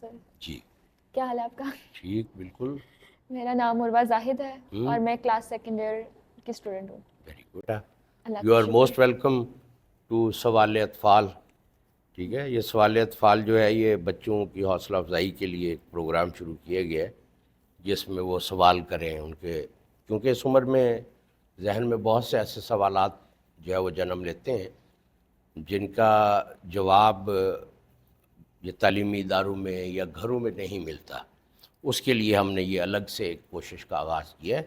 سر جی کیا حال ہے آپ کا؟ ٹھیک بالکل. میرا نام عروہ زاہد ہے اور میں کلاس سیکنڈ ایئر کی اسٹوڈنٹ ہوں. Very good. اللہ یو کا آر شکر. موسٹ ویلکم ٹو سوال اطفال. ٹھیک ہے, یہ سوال اطفال جو ہے یہ بچوں کی حوصلہ افزائی کے لیے ایک پروگرام شروع کیا گیا ہے جس میں وہ سوال کریں ان کے, کیونکہ اس عمر میں ذہن میں بہت سے ایسے سوالات جو ہے وہ جنم لیتے ہیں جن کا جواب یہ تعلیمی اداروں میں یا گھروں میں نہیں ملتا. اس کے لیے ہم نے یہ الگ سے ایک کوشش کا آغاز کیا ہے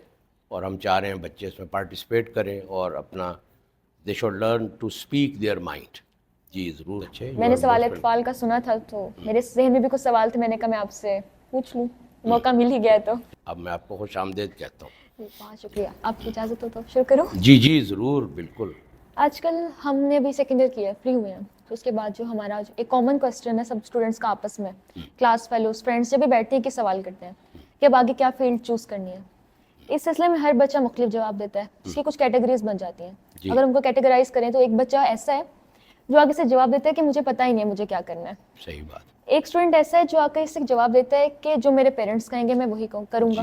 اور ہم چاہ رہے ہیں بچے اس میں پارٹیسپیٹ کریں اور اپنا they should learn to speak their mind. جی ضرور. اچھے, میں نے سوال اطفال کا سنا تھا تو میرے ذہن میں بھی کچھ سوال تھے, میں نے کہا میں آپ سے پوچھ لوں, موقع مل ہی گیا تو. اب میں آپ کو خوش آمدید کہتا ہوں. بہت شکریہ. آپ کی اجازت ہو تو شروع کروں. جی جی ضرور بالکل. آج کل ہم نے ابھی سیکنڈ ایئر کیا ہے, فری ہوئے ہیں, تو اس کے بعد جو ہمارا ایک کامن کوسچن ہے سب اسٹوڈنٹس کا آپس میں, کلاس فیلوز فرینڈس جب بھی بیٹھتے ہیں کہ سوال کرتے ہیں کہ اب آگے کیا فیلڈ چوز کرنی ہے. اس سلسلے میں ہر بچہ مختلف جواب دیتا ہے, اس کی کچھ کیٹیگریز بن جاتی ہیں. اگر ہم کو کیٹیگرائز کریں تو ایک بچہ ایسا ہے جو آگے سے جواب دیتا ہے کہ مجھے پتہ ہی نہیں ہے مجھے کیا کرنا ہے. صحیح بات. ایک اسٹوڈنٹ ایسا ہے جو آگے سے جواب دیتا ہے کہ جو میرے پیرنٹس کہیں گے میں وہی کروں گا.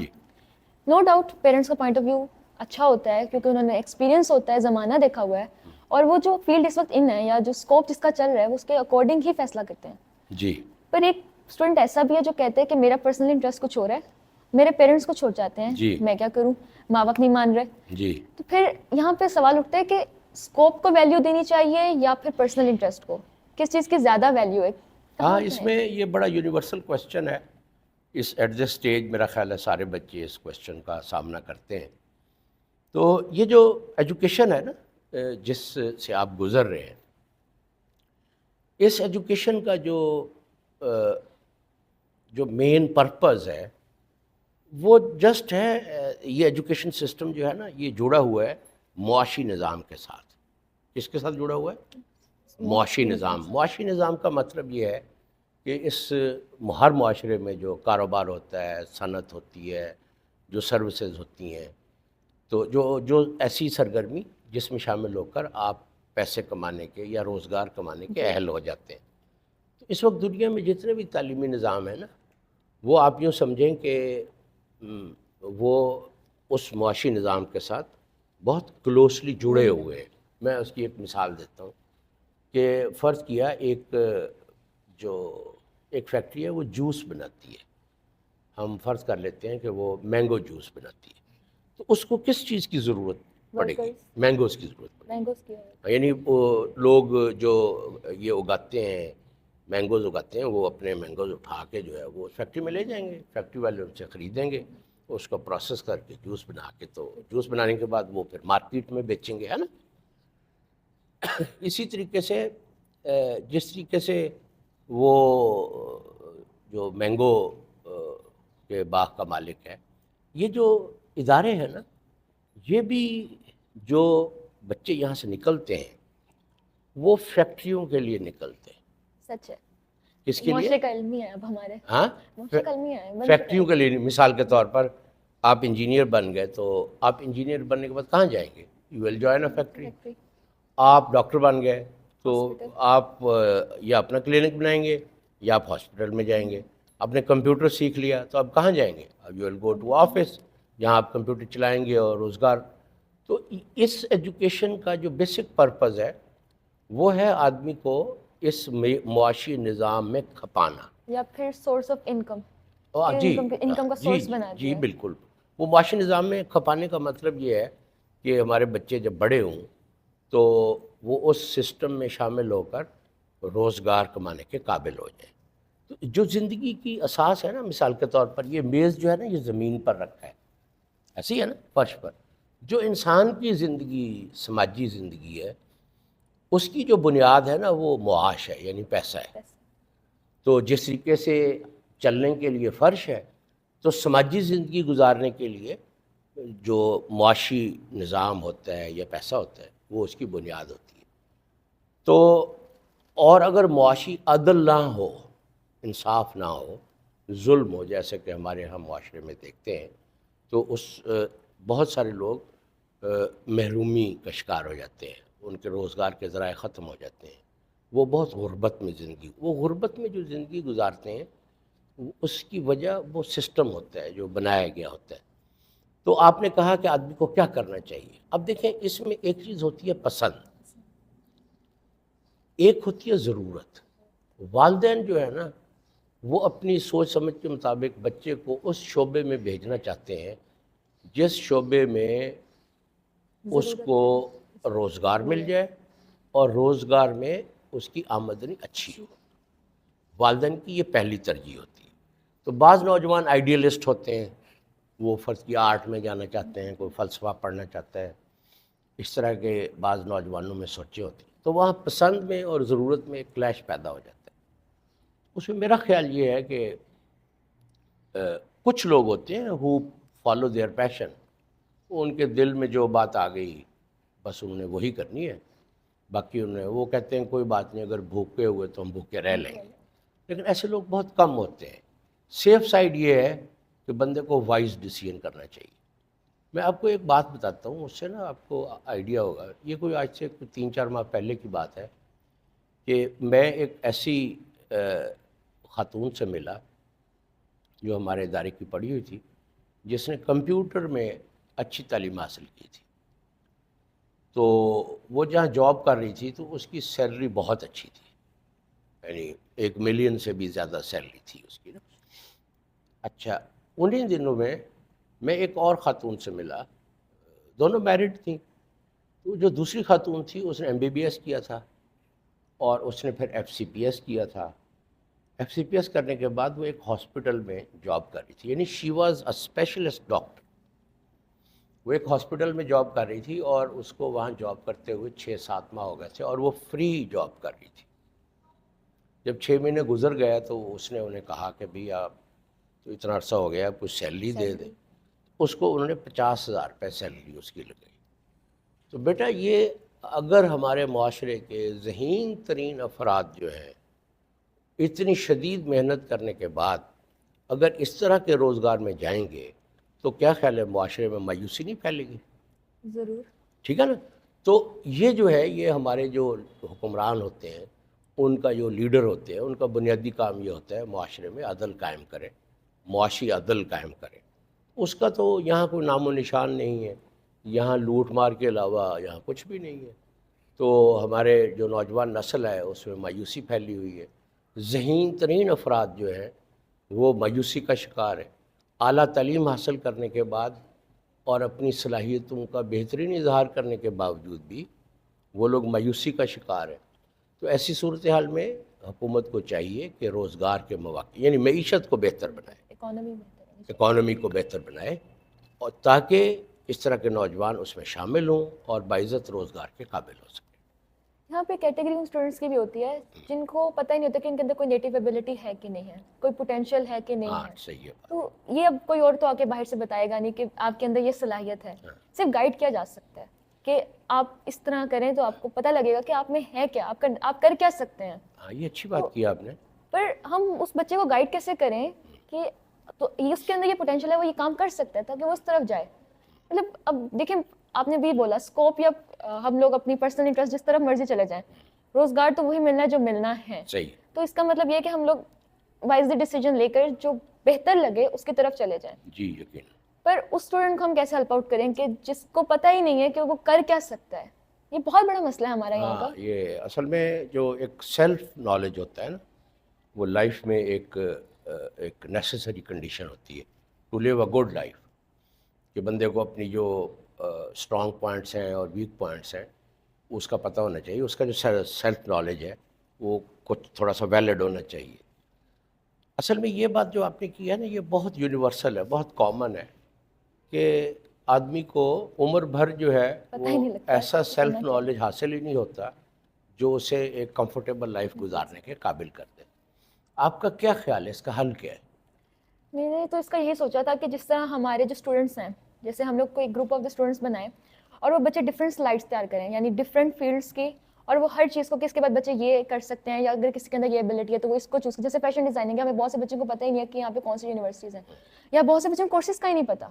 نو ڈاؤٹ پیرنٹس کا پوائنٹ آف ویو اچھا ہوتا ہے کیونکہ انہوں نے ایکسپیرینس ہوتا ہے, زمانہ دیکھا ہوا ہے, اور وہ جو فیلڈ اس وقت ان ہے یا جو اسکوپ جس کا چل رہا ہے وہ اس کے اکارڈنگ ہی فیصلہ کرتے ہیں. جی. پر ایک اسٹوڈنٹ ایسا بھی ہے جو کہتے ہیں کہ میرا پرسنل انٹرسٹ کچھ ہو رہا ہے, میرے پیرنٹس کو چھوڑ جاتے ہیں, میں کیا کروں, ماں باپ نہیں مان رہے. جی. تو پھر یہاں پہ سوال اٹھتا ہے کہ اسکوپ کو ویلیو دینی چاہیے یا پھر پرسنل انٹرسٹ کو, کس چیز کی زیادہ ویلیو ہے؟ ہاں, اس میں یہ بڑا یونیورسل کویسچن ہے. اس ایٹ دس اسٹیج میرا خیال ہے سارے بچے اس کویسچن کا سامنا کرتے ہیں. تو یہ جو ایجوکیشن ہے نا جس سے آپ گزر رہے ہیں, اس ایجوکیشن کا جو مین پرپز ہے وہ جسٹ ہے, یہ ایجوکیشن سسٹم جو ہے نا یہ جڑا ہوا ہے معاشی نظام کے ساتھ. کس کے ساتھ جڑا ہوا ہے؟ معاشی نظام. معاشی نظام کا مطلب یہ ہے کہ اس ہر معاشرے میں جو کاروبار ہوتا ہے, صنعت ہوتی ہے, جو سروسز ہوتی ہیں, تو جو ایسی سرگرمی جس میں شامل ہو کر آپ پیسے کمانے کے یا روزگار کمانے کے اہل ہو جاتے ہیں. تو اس وقت دنیا میں جتنے بھی تعلیمی نظام ہیں نا وہ آپ یوں سمجھیں کہ وہ اس معاشی نظام کے ساتھ بہت کلوسلی جڑے ہوئے ہیں. میں اس کی ایک مثال دیتا ہوں کہ فرض کیا ایک فیکٹری ہے وہ جوس بناتی ہے, ہم فرض کر لیتے ہیں کہ وہ مینگو جوس بناتی ہے, تو اس کو کس چیز کی ضرورت پڑے گی؟ مینگوز کی ضرورت پڑے گی. یعنی وہ لوگ جو یہ اگاتے ہیں مینگوز اگاتے ہیں وہ اپنے مینگوز اٹھا کے جو ہے وہ فیکٹری میں لے جائیں گے, فیکٹری والے ان سے خریدیں گے, اس کو پروسیس کر کے جوس بنا کے, تو جوس بنانے کے بعد وہ پھر مارکیٹ میں بیچیں گے, ہے نا. اسی طریقے سے جس طریقے سے وہ جو مینگو کے باغ کا مالک ہے, یہ جو ادارے ہیں نا یہ بھی جو بچے یہاں سے نکلتے ہیں وہ فیکٹریوں کے لیے نکلتے ہیں. سچ ہے. کس کے لیے؟ معاشرے کا علم ہی ہے اب ہمارے. ہاں, فیکٹریوں کے لیے. مثال کے طور پر آپ انجینئر بن گئے تو آپ انجینئر بننے کے بعد کہاں جائیں گے؟ You will join a factory. آپ ڈاکٹر بن گئے تو آپ یا اپنا کلینک بنائیں گے یا آپ ہاسپٹل میں جائیں گے. آپ نے کمپیوٹر سیکھ لیا تو آپ کہاں جائیں گے؟ اب you will go to office جہاں آپ کمپیوٹر چلائیں گے اور روزگار. تو اس ایجوکیشن کا جو بیسک پرپز ہے وہ ہے آدمی کو اس معاشی نظام میں کھپانا یا پھر سورس آف انکم. جی انکم کا سورس بنا دیا. جی بالکل. وہ معاشی نظام میں کھپانے کا مطلب یہ ہے کہ ہمارے بچے جب بڑے ہوں تو وہ اس سسٹم میں شامل ہو کر روزگار کمانے کے قابل ہو جائیں. تو جو زندگی کی اساس ہے نا, مثال کے طور پر یہ میز جو ہے نا یہ زمین پر رکھا ہے, ایسی ہے نا فرش پر. جو انسان کی زندگی سماجی زندگی ہے اس کی جو بنیاد ہے نا وہ معاش ہے, یعنی پیسہ ہے. تو جس طریقے سے چلنے کے لیے فرش ہے تو سماجی زندگی گزارنے کے لیے جو معاشی نظام ہوتا ہے یا پیسہ ہوتا ہے وہ اس کی بنیاد ہوتی ہے. تو اور اگر معاشی عدل نہ ہو, انصاف نہ ہو, ظلم ہو, جیسے کہ ہمارے ہم معاشرے میں دیکھتے ہیں, تو بہت سارے لوگ محرومی کا شکار ہو جاتے ہیں, ان کے روزگار کے ذرائع ختم ہو جاتے ہیں, وہ بہت غربت میں جو زندگی گزارتے ہیں اس کی وجہ وہ سسٹم ہوتا ہے جو بنایا گیا ہوتا ہے. تو آپ نے کہا کہ آدمی کو کیا کرنا چاہیے. اب دیکھیں اس میں ایک چیز ہوتی ہے پسند, ایک ہوتی ہے ضرورت. والدین جو ہے نا وہ اپنی سوچ سمجھ کے مطابق بچے کو اس شعبے میں بھیجنا چاہتے ہیں جس شعبے میں اس کو روزگار مل جائے اور روزگار میں اس کی آمدنی اچھی ہو. والدین کی یہ پہلی ترجیح ہوتی ہے. تو بعض نوجوان آئیڈیلسٹ ہوتے ہیں, وہ فرض کی آرٹ میں جانا چاہتے ہیں, کوئی فلسفہ پڑھنا چاہتا ہے, اس طرح کے بعض نوجوانوں میں سوچیں ہوتی ہیں. تو وہاں پسند میں اور ضرورت میں ایک کلیش پیدا ہو جاتا ہے. اس میں میرا خیال یہ ہے کہ کچھ لوگ ہوتے ہیں who follow their passion, ان کے دل میں جو بات آ گئی بس انہوں نے وہی کرنی ہے. باقی وہ کہتے ہیں کوئی بات نہیں, اگر بھوکے ہوئے تو ہم بھوکے رہ لیں گے. لیکن ایسے لوگ بہت کم ہوتے ہیں. سیف سائڈ یہ ہے کہ بندے کو وائز ڈیسیژن کرنا چاہیے. میں آپ کو ایک بات بتاتا ہوں, اس سے نا آپ کو آئیڈیا ہوگا. یہ کوئی آج سے 3-4 ماہ پہلے کی بات ہے کہ میں ایک ایسی خاتون سے ملا جو ہمارے ادارے کی پڑھی ہوئی تھی, جس نے کمپیوٹر میں اچھی تعلیم حاصل کی تھی. تو وہ جہاں جاب کر رہی تھی تو اس کی سیلری بہت اچھی تھی, یعنی 1 ملین سے بھی زیادہ سیلری تھی اس کی نا. اچھا, انہیں دنوں میں ایک اور خاتون سے ملا, دونوں میرڈ تھیں. تو جو دوسری خاتون تھی اس نے MBBS کیا تھا اور اس نے پھر FCPS کیا تھا. FCPS کرنے کے بعد وہ ایک ہاسپٹل میں جاب کر رہی تھی, یعنی she was a specialist doctor. وہ ایک ہاسپٹل میں جاب کر رہی تھی اور اس کو وہاں جاب کرتے ہوئے 6-7 ماہ ہو گئے تھے اور وہ فری جاب کر رہی تھی. جب 6 مہینے گزر گیا تو اس نے انہیں کہا کہ بھئی آپ تو اتنا عرصہ ہو گیا, کچھ سیلری دے دیں. اس کو انہوں نے 50,000 روپے سیلری اس کی لگائی. تو بیٹا یہ اگر ہمارے معاشرے کے ذہین ترین افراد جو ہیں اتنی شدید محنت کرنے کے بعد اگر اس طرح کے روزگار میں جائیں گے تو کیا خیال ہے معاشرے میں مایوسی نہیں پھیلے گی؟ ضرور. ٹھیک ہے نا. تو یہ جو ہے یہ ہمارے جو حکمران ہوتے ہیں, ان کا جو لیڈر ہوتے ہیں, ان کا بنیادی کام یہ ہوتا ہے معاشرے میں عدل قائم کریں, معاشی عدل قائم کریں. اس کا تو یہاں کوئی نام و نشان نہیں ہے. یہاں لوٹ مار کے علاوہ یہاں کچھ بھی نہیں ہے. تو ہمارے جو نوجوان نسل ہے اس میں مایوسی پھیلی ہوئی ہے. ذہین ترین افراد جو ہیں وہ مایوسی کا شکار ہے. اعلیٰ تعلیم حاصل کرنے کے بعد اور اپنی صلاحیتوں کا بہترین اظہار کرنے کے باوجود بھی وہ لوگ مایوسی کا شکار ہیں. تو ایسی صورتحال میں حکومت کو چاہیے کہ روزگار کے مواقع یعنی معیشت کو بہتر بنائے, اکانومی کو بہتر بنائے, اور تاکہ اس طرح کے نوجوان اس میں شامل ہوں اور باعزت روزگار کے قابل ہو سکیں. یہاں پہ کیٹیگری اسٹوڈنٹس کی بھی ہوتی ہے جن کو پتہ ہی نہیں ہوتا کہ ان کے اندر کوئی نیٹو ایبلٹی ہے کہ نہیں ہے, کوئی پوٹینشیل ہے کہ نہیں ہاں ہے. صحیح ہے. تو یہ اب کوئی اور تو آ کے باہر سے بتائے گا نہیں کہ آپ کے اندر یہ صلاحیت ہے. صرف گائیڈ کیا جا سکتا ہے کہ آپ اس طرح کریں تو آپ کو پتہ لگے گا کہ آپ میں ہے کیا, آپ کر کیا سکتے ہیں. ہاں یہ اچھی بات کی آپ نے. پر ہم اس بچے کو گائیڈ کیسے کریں کہ تو اس کے اندر یہ پوٹینشیل ہے, وہ یہ کام کر سکتا ہے تاکہ وہ اس طرف جائے. مطلب اب دیکھیں آپ نے بھی بولا اسکوپ, یا ہم لوگ اپنی پرسنل انٹرسٹ جس طرف مرضی چلے جائیں, روزگار تو وہی ملنا ہے جو ملنا ہے. صحیح. تو اس کا مطلب یہ ہے کہ ہم لوگ وائزلی ڈیسیجن لے کر جو بہتر لگے اس کی طرف چلے جائیں. جی یقین. پر اس اسٹوڈنٹ کو ہم کیسے ہیلپ آؤٹ کریں کہ جس کو پتہ ہی نہیں ہے کہ وہ کر کیا سکتا ہے. یہ بہت بڑا مسئلہ ہے ہمارا یہاں کا. یہ اصل میں جو ایک سیلف نالج ہوتا ہے نا, وہ لائف میں ایک نیسیسری کنڈیشن ہوتی ہے to live a good life. کہ بندے کو اپنی جو اسٹرانگ پوائنٹس ہیں اور ویک پوائنٹس ہیں اس کا پتہ ہونا چاہیے. اس کا جو سیلف نالج ہے وہ کچھ تھوڑا سا ویلڈ ہونا چاہیے. اصل میں یہ بات جو آپ نے کی ہے نا, یہ بہت یونیورسل ہے, بہت کامن ہے کہ آدمی کو عمر بھر جو ہے وہ ایسا سیلف نالج حاصل ہی نہیں ہوتا جو اسے ایک کمفرٹیبل لائف گزارنے کے قابل کر دے. آپ کا کیا خیال ہے, اس کا حل کیا ہے؟ میں نے تو اس کا یہی سوچا تھا کہ جس طرح ہمارے جو اسٹوڈنٹس ہیں, جیسے ہم لوگ کو ایک گروپ آف دا اسٹوڈنٹس بنائیں اور وہ بچے ڈفرینٹ سلائڈس تیار کریں, یعنی ڈفرینٹ فیلڈس کی, اور وہ ہر چیز کو کہ اس کے بعد بچے یہ کر سکتے ہیں, یا اگر کسی کے اندر یہ ایبلٹی ہے تو وہ اس کو چوز کریں. جیسے فیشن ڈیزائننگ ہے, ہمیں بہت سے بچوں کو پتہ ہی نہیں ہے کہ یہاں پہ کون سی یونیورسٹیز ہیں, یا بہت سے بچوں کو کورسز کا ہی نہیں پتہ.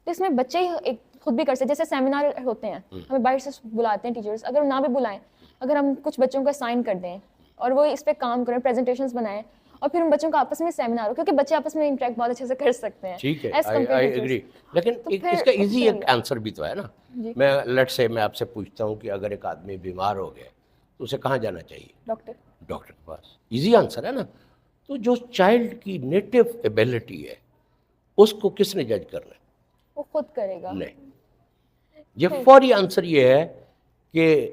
تو اس میں بچے ہی ایک خود بھی کر سکتے. جیسے سیمینار ہوتے ہیں, ہمیں باہر سے بلاتے ہیں ٹیچرس, اگر نہ بھی بلائیں, اگر ہم کچھ بچوں کو اسائن کر دیں اور وہ اس پہ کام کریں, پریزنٹیشنز بنائیں, اور پھر ان بچوں کا آپس میں سیمینار ہو, کیونکہ بچے آپس میں انٹریکٹ بہت اچھے سے کر سکتے ہیں. ٹھیک ہے, As compared I to agree. teachers. لیکن تو اس پھر کا ایزی اس ایک آنسر بھی تو ہے نا. جی میں لیٹ سے میں آپ سے پوچھتا ہوں کہ اگر ایک آدمی بیمار ہو گیا تو اسے کہاں جانا چاہیے؟ ڈاکٹر. ڈاکٹر کے پاس. ایزی آنسر ہے نا. تو جو چائلڈ کی نیٹو ایبیلٹی ہے اس کو کس نے جج کرنا ہے؟ وہ خود کرے گا. نہیں. یہ فوری آنسر یہ ہے کہ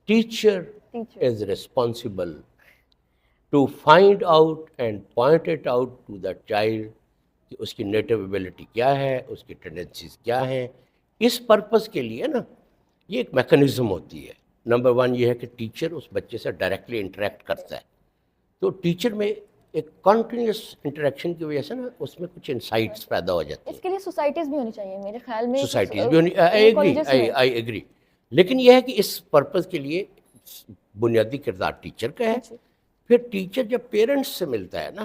teacher is responsible to find out and point it out to the child کہ اس کی نیٹو ایبیلٹی کیا ہے, اس کی ٹینڈنسیز کیا ہیں. اس پرپز کے لیے نا یہ ایک میکنزم ہوتی ہے. نمبر ون یہ ہے کہ ٹیچر اس بچے سے ڈائریکٹلی انٹریکٹ کرتا ہے, تو ٹیچر میں ایک کنٹینیوس انٹریکشن کی وجہ سے نا اس میں کچھ انسائٹس پیدا ہو جاتی ہیں. اس کے لیے سوسائٹیز بھی ہونی چاہیے میرے خیال میں. سوسائٹیز بھی ہونی, آئی ایگری. لیکن یہ ہے کہ اس پرپز کے لیے بنیادی کردار ٹیچر کا ہے. پھر ٹیچر جب پیرنٹس سے ملتا ہے نا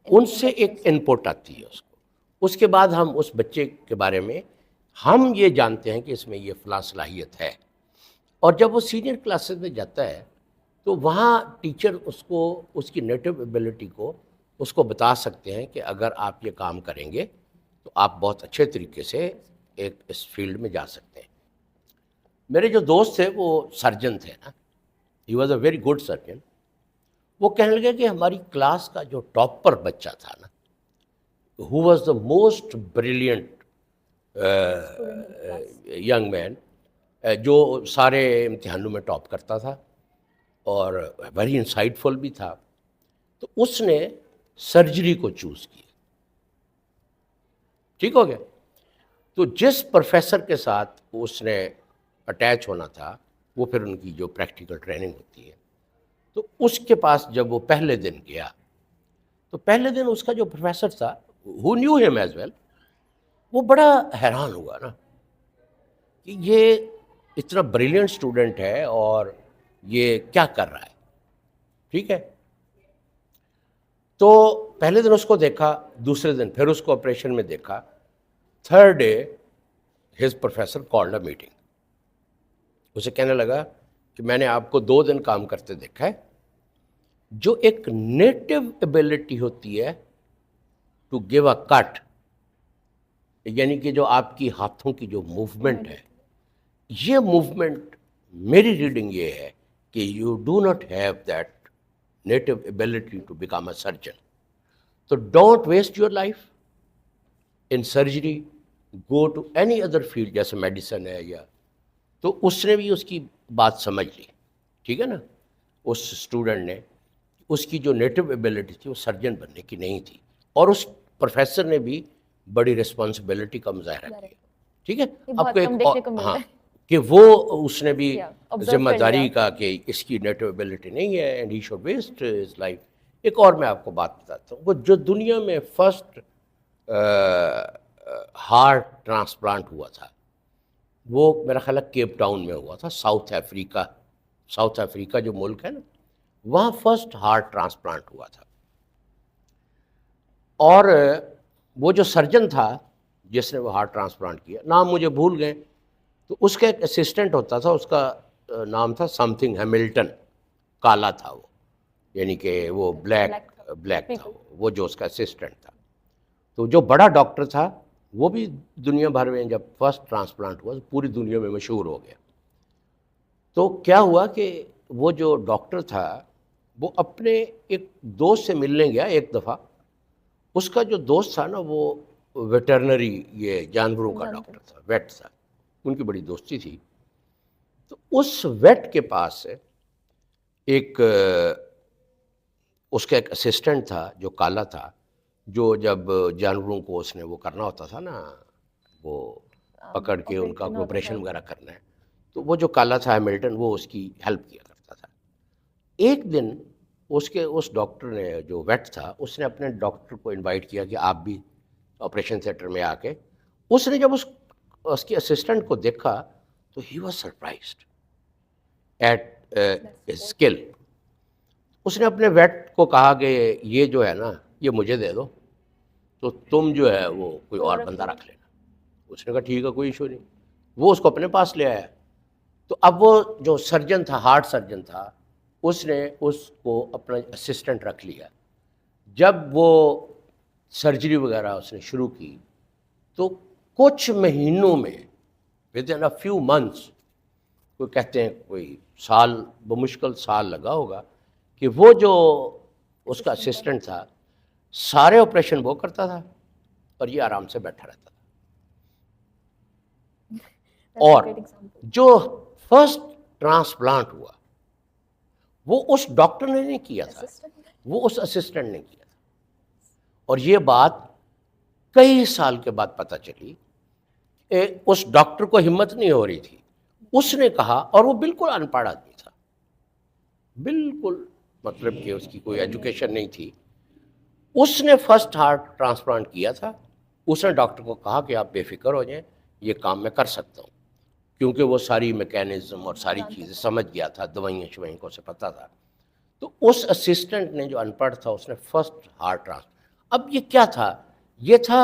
ان سے ایک انپوٹ آتی ہے اس کو. اس کے بعد ہم اس بچے کے بارے میں ہم یہ جانتے ہیں کہ اس میں یہ فلاں صلاحیت ہے. اور جب وہ سینئر کلاسز میں جاتا ہے تو وہاں ٹیچر اس کو اس کی نیٹو ایبیلٹی کو اس کو بتا سکتے ہیں کہ اگر آپ یہ کام کریں گے تو آپ بہت اچھے طریقے سے ایک اس فیلڈ میں جا سکتے ہیں. میرے جو دوست تھے وہ سرجن تھے نا, he was a very good surgeon. وہ کہنے لگے کہ ہماری کلاس کا جو ٹاپر بچہ تھا نا, who was the most brilliant young man, جو سارے امتحانوں میں ٹاپ کرتا تھا اور ویری انسائٹ فل بھی تھا, تو اس نے سرجری کو چوز کیا. ٹھیک ہو گیا. تو جس پروفیسر کے ساتھ اس نے اٹیچ ہونا تھا وہ پھر ان کی جو پریکٹیکل ٹریننگ ہوتی ہے, تو اس کے پاس جب وہ پہلے دن گیا تو پہلے دن اس کا جو پروفیسر تھا ہو نیو ہم ایز ویل, وہ بڑا حیران ہوا نا کہ یہ اتنا بریلینٹ اسٹوڈنٹ ہے اور یہ کیا کر رہا ہے. ٹھیک ہے. تو پہلے دن اس کو دیکھا, دوسرے دن پھر اس کو آپریشن میں دیکھا, third day his professor called a meeting. اسے کہنے لگا کہ میں نے آپ کو 2 دن کام کرتے دیکھا ہے. جو ایک نیٹو ایبیلٹی ہوتی ہے ٹو گیو اے کٹ, یعنی کہ جو آپ کی ہاتھوں کی جو موومنٹ ہے, یہ موومنٹ میری ریڈنگ یہ ہے کہ you do not have that native ability to become a surgeon. تو don't waste your life in surgery, go to any other field, جیسے میڈیسن ہے یا. تو اس نے بھی اس کی بات سمجھ لی. ٹھیک ہے نا. اس اسٹوڈنٹ نے اس کی جو نیٹو ایبیلٹی تھی وہ سرجن بننے کی نہیں تھی, اور اس پروفیسر نے بھی بڑی رسپانسبلٹی کا مظاہرہ کیا. ٹھیک ہے. آپ کو ایک ہاں کہ وہ اس نے بھی ذمہ داری کا کہ اس کی نیٹو ایبیلٹی نہیں ہے and he should waste his life. ایک اور میں آپ کو بات بتاتا ہوں, وہ جو دنیا میں فرسٹ ہارٹ ٹرانسپلانٹ ہوا تھا وہ میرا خیال ہے کیپ ٹاؤن میں ہوا تھا, ساؤتھ افریقہ جو ملک ہے نا, وہاں فرسٹ ہارٹ ٹرانسپلانٹ ہوا تھا. اور وہ جو سرجن تھا جس نے وہ ہارٹ ٹرانسپلانٹ کیا, نام مجھے بھول گئے, تو اس کا ایک اسسٹنٹ ہوتا تھا, اس کا نام تھا سم تھنگ ہیملٹن, کالا تھا وہ, یعنی کہ وہ بلیک تھا وہ جو اس کا اسسٹنٹ تھا. تو جو بڑا ڈاکٹر تھا وہ بھی دنیا بھر میں جب فرسٹ ٹرانسپلانٹ ہوا تو پوری دنیا میں مشہور ہو گیا. تو کیا ہوا کہ وہ جو ڈاکٹر تھا وہ اپنے ایک دوست سے ملنے گیا ایک دفعہ. اس کا جو دوست تھا نا وہ ویٹرنری, یہ جانوروں کا ڈاکٹر تھا, ویٹ تھا, ان کی بڑی دوستی تھی. تو اس ویٹ کے پاس ایک اس کا ایک اسسٹنٹ تھا جو کالا تھا, جو جب جانوروں کو اس نے وہ کرنا ہوتا تھا نا, وہ پکڑ کے ان کا آپریشن وغیرہ کرنا ہے, تو وہ جو کالا تھا ہیملٹن وہ اس کی ہیلپ کیا کرتا تھا. ایک دن اس ڈاکٹر نے جو ویٹ تھا اس نے اپنے ڈاکٹر کو انوائٹ کیا کہ آپ بھی آپریشن تھیٹر میں آ کے. اس نے جب اس کے اسسٹنٹ کو دیکھا تو he was surprised at skill. اس نے اپنے ویٹ کو کہا کہ یہ جو ہے نا یہ مجھے دے دو, تو تم جو ہے وہ کوئی اور بندہ رکھ لینا. اس نے کہا ٹھیک ہے کوئی ایشو نہیں. وہ اس کو اپنے پاس لے آیا. تو اب وہ جو سرجن تھا, ہارٹ سرجن تھا, اس نے اس کو اپنا اسسٹنٹ رکھ لیا. جب وہ سرجری وغیرہ اس نے شروع کی تو کچھ مہینوں میں with in a few months, کوئی کہتے ہیں کوئی سال، بمشکل سال لگا ہوگا، کہ وہ جو اس کا اسسٹنٹ تھا سارے آپریشن وہ کرتا تھا اور یہ آرام سے بیٹھا رہتا تھا. اور جو فرسٹ ٹرانسپلانٹ ہوا وہ اس ڈاکٹر نے نہیں کیا تھا، وہ اس اسسٹنٹ نے کیا تھا. اور یہ بات کئی سال کے بعد پتہ چلی، اس ڈاکٹر کو ہمت نہیں ہو رہی تھی. اس نے کہا، اور وہ بالکل ان پڑھ آدمی تھا، بالکل مطلب کہ اس کی کوئی ایجوکیشن نہیں تھی. اس نے فرسٹ ہارٹ ٹرانسپلانٹ کیا تھا. اس نے ڈاکٹر کو کہا کہ آپ بے فکر ہو جائیں، یہ کام میں کر سکتا ہوں، کیونکہ وہ ساری میکینزم اور ساری چیزیں سمجھ گیا تھا، دوائیاں شوائیں کو سے پتہ تھا. تو اس اسسٹنٹ نے جو ان پڑھ تھا اس نے فرسٹ ہارٹ ٹرانسپلانٹ. اب یہ کیا تھا؟ یہ تھا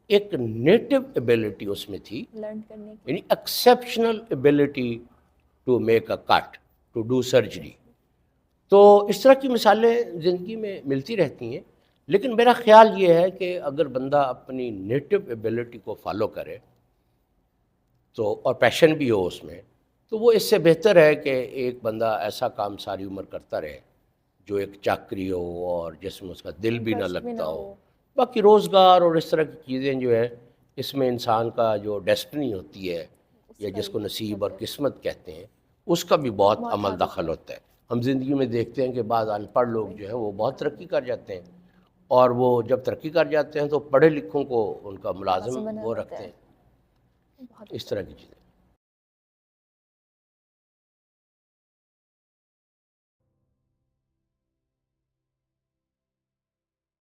ایک نیٹو ایبلٹی اس میں تھی، لرن کرنے کی. یعنی exceptional ability to make a cut, to do surgery. تو اس طرح کی مثالیں زندگی میں ملتی رہتی ہیں. لیکن میرا خیال یہ ہے کہ اگر بندہ اپنی نیٹو ایبلٹی کو فالو کرے تو، اور پیشن بھی ہو اس میں، تو وہ اس سے بہتر ہے کہ ایک بندہ ایسا کام ساری عمر کرتا رہے جو ایک چاکری ہو اور جس میں اس کا دل بھی نہ لگتا ہو. باقی روزگار اور اس طرح کی چیزیں جو ہے اس میں انسان کا جو ڈیسٹنی ہوتی ہے یا جس کو نصیب اور قسمت کہتے ہیں، اس کا بھی بہت عمل دخل ہوتا ہے. ہم زندگی میں دیکھتے ہیں کہ بعض ان پڑھ لوگ جو ہیں وہ بہت ترقی کر جاتے ہیں، اور وہ جب ترقی کر جاتے ہیں تو پڑھے لکھوں کو ان کا ملازم وہ رکھتے ہیں. اس طرح کی چیزیں.